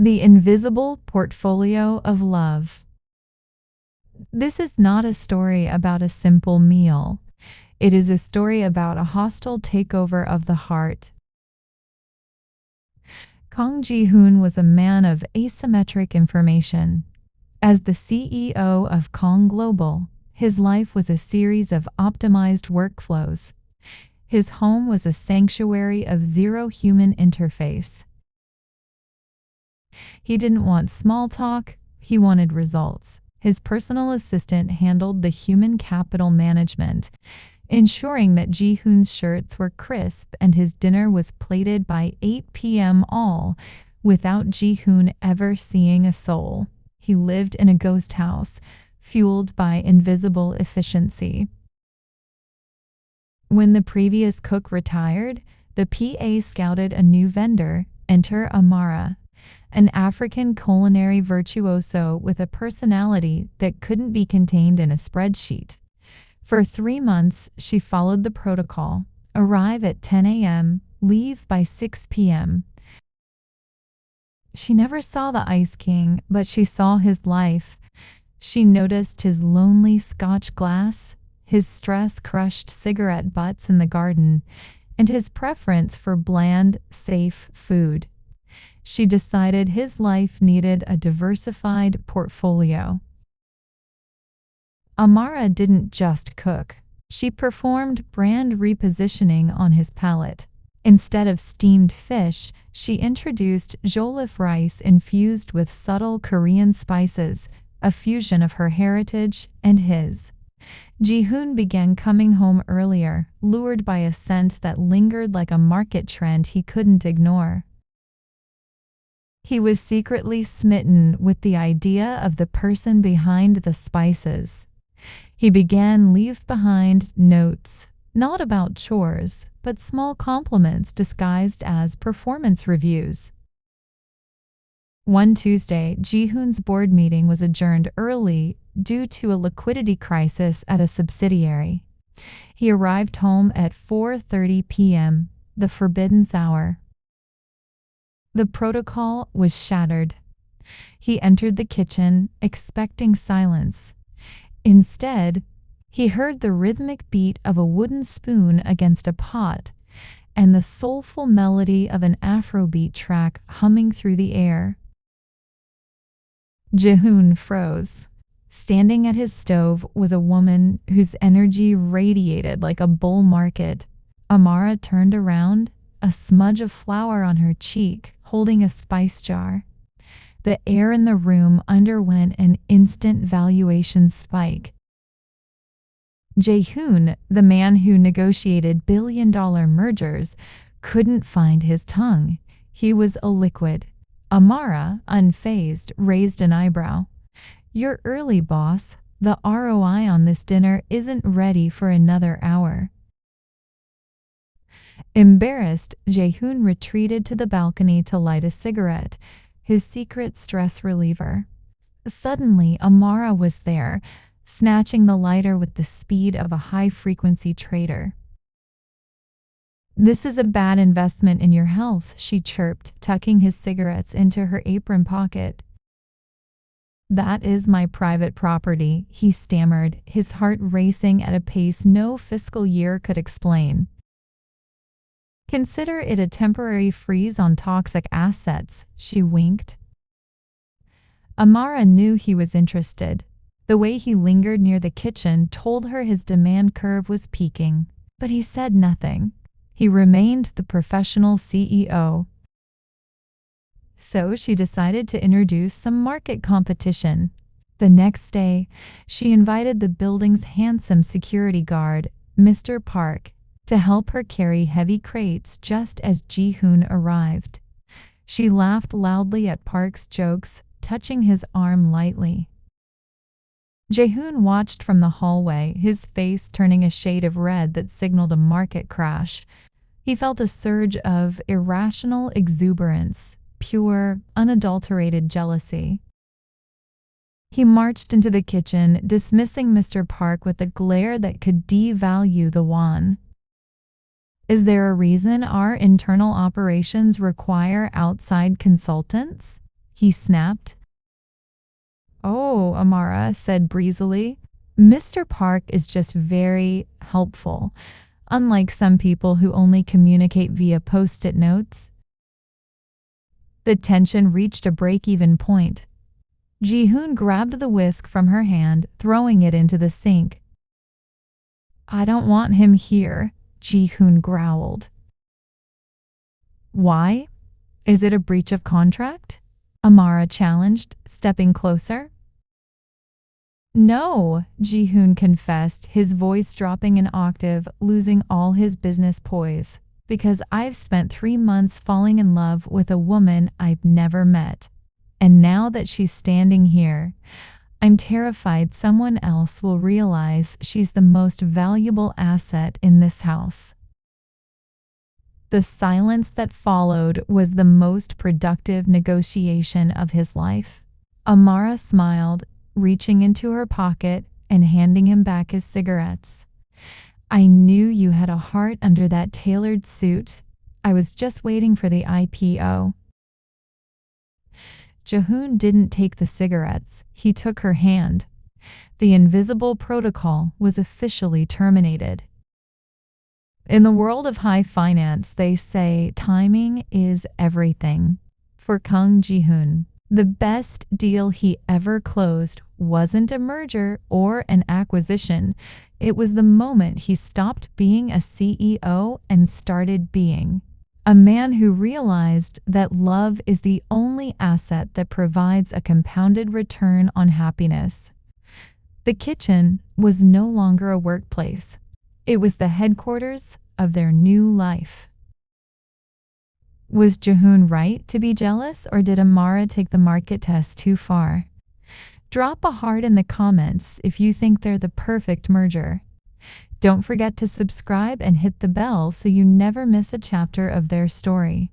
The Invisible Portfolio of Love. This is not a story about a simple meal. It is a story about a hostile takeover of the heart. Kang Ji-hoon was a man of asymmetric information. As the CEO of Kang Global, his life was a series of optimized workflows. His home was a sanctuary of zero human interface. He didn't want small talk, he wanted results. His personal assistant handled the human capital management, ensuring that Ji-hoon's shirts were crisp and his dinner was plated by 8 p.m. all without Ji-hoon ever seeing a soul. He lived in a ghost house, fueled by invisible efficiency. When the previous cook retired, the PA scouted a new vendor, enter Amara, an African culinary virtuoso with a personality that couldn't be contained in a spreadsheet. For 3 months, she followed the protocol: arrive at 10 a.m., leave by 6 p.m. She never saw the Ice King, but she saw his life. She noticed his lonely Scotch glass, his stress-crushed cigarette butts in the garden, and his preference for bland, safe food. She decided his life needed a diversified portfolio. Amara didn't just cook. She performed brand repositioning on his palate. Instead of steamed fish, she introduced jollof rice infused with subtle Korean spices, a fusion of her heritage and his. Ji-hoon began coming home earlier, lured by a scent that lingered like a market trend he couldn't ignore. He was secretly smitten with the idea of the person behind the spices. He began leave-behind notes, not about chores, but small compliments disguised as performance reviews. One Tuesday, Ji-hoon's board meeting was adjourned early due to a liquidity crisis at a subsidiary. He arrived home at 4:30 p.m., the forbidden hour. The protocol was shattered. He entered the kitchen, expecting silence. Instead, he heard the rhythmic beat of a wooden spoon against a pot and the soulful melody of an Afrobeat track humming through the air. Ji-hoon froze. Standing at his stove was a woman whose energy radiated like a bull market. Amara turned around, a smudge of flour on her cheek, holding a spice jar. The air in the room underwent an instant valuation spike. Ji-hoon, the man who negotiated billion-dollar mergers, couldn't find his tongue. He was a liquid. Amara, unfazed, raised an eyebrow. "You're early, boss. The ROI on this dinner isn't ready for another hour." Embarrassed, Ji-hoon retreated to the balcony to light a cigarette, his secret stress reliever. Suddenly, Amara was there, snatching the lighter with the speed of a high-frequency trader. "This is a bad investment in your health," she chirped, tucking his cigarettes into her apron pocket. "That is my private property," he stammered, his heart racing at a pace no fiscal year could explain. "Consider it a temporary freeze on toxic assets," she winked. Amara knew he was interested. The way he lingered near the kitchen told her his demand curve was peaking, but he said nothing. He remained the professional CEO. So she decided to introduce some market competition. The next day, she invited the building's handsome security guard, Mr. Park, to help her carry heavy crates just as Ji-hoon arrived. She laughed loudly at Park's jokes, touching his arm lightly. Ji-hoon watched from the hallway, his face turning a shade of red that signaled a market crash. He felt a surge of irrational exuberance, pure, unadulterated jealousy. He marched into the kitchen, dismissing Mr. Park with a glare that could devalue the won. "Is there a reason our internal operations require outside consultants?" he snapped. Oh, Amara said breezily. Mr. Park is just very helpful, unlike some people who only communicate via post-it notes. The tension reached a break-even point. Ji-hoon grabbed the whisk from her hand, throwing it into the sink. I don't want him here, Ji-hoon growled. Why? Is it a breach of contract? Amara challenged, stepping closer. No, Ji-hoon confessed, his voice dropping an octave, losing all his business poise. Because I've spent 3 months falling in love with a woman I've never met. And now that she's standing here, I'm terrified someone else will realize she's the most valuable asset in this house. The silence that followed was the most productive negotiation of his life. Amara smiled, reaching into her pocket and handing him back his cigarettes. I knew you had a heart under that tailored suit. I was just waiting for the IPO. Ji-hoon didn't take the cigarettes. He took her hand. The invisible protocol was officially terminated. In the world of high finance, they say timing is everything. For Kang Ji-hoon, the best deal he ever closed wasn't a merger or an acquisition. It was the moment he stopped being a CEO and started being a man who realized that love is the only asset that provides a compounded return on happiness. The kitchen was no longer a workplace. It was the headquarters of their new life. Was Ji-hoon right to be jealous, or did Amara take the market test too far? Drop a heart in the comments if you think they're the perfect merger. Don't forget to subscribe and hit the bell so you never miss a chapter of their story.